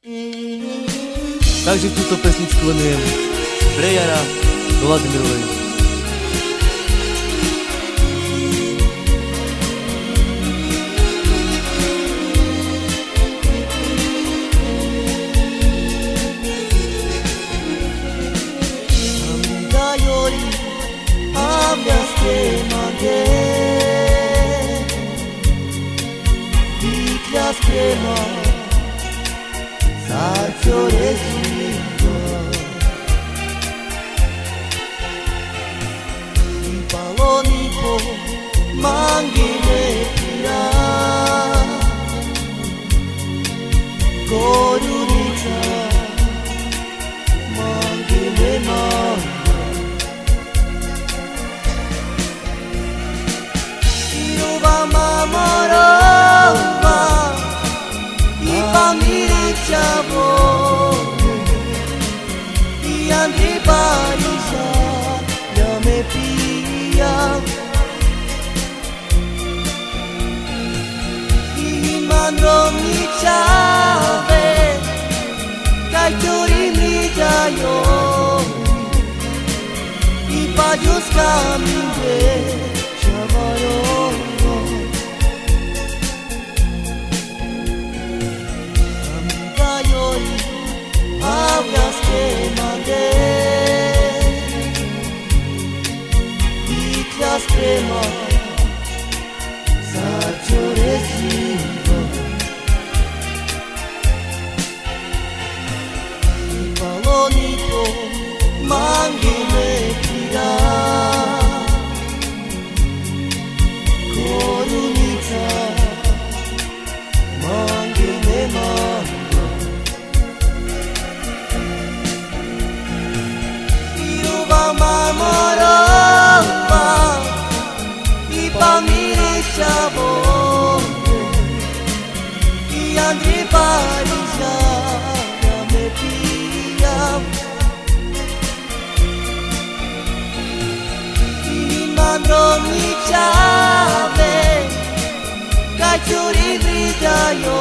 Takže túto pesničku venujem pre Jara Vladimirovej. Crema, salcio residuo, i baloni po manghine tira, gorunica, manghine manga, io va mamoro. Y André Parisa ya me pilla y mandó mi chave kaitori mi dayo y pa' Dios camine chavaro hablas que mandé y las cremas salcio residuo y balonito manguime tira corunica manguime manga Mamorova i pamire chabone y André Parisa ya me pilla y mandó mi chave kaitori bridayo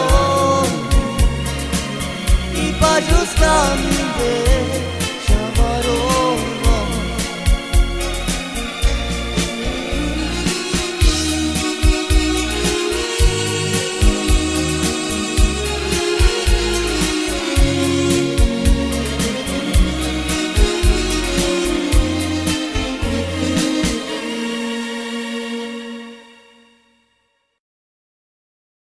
y pa' Dios camine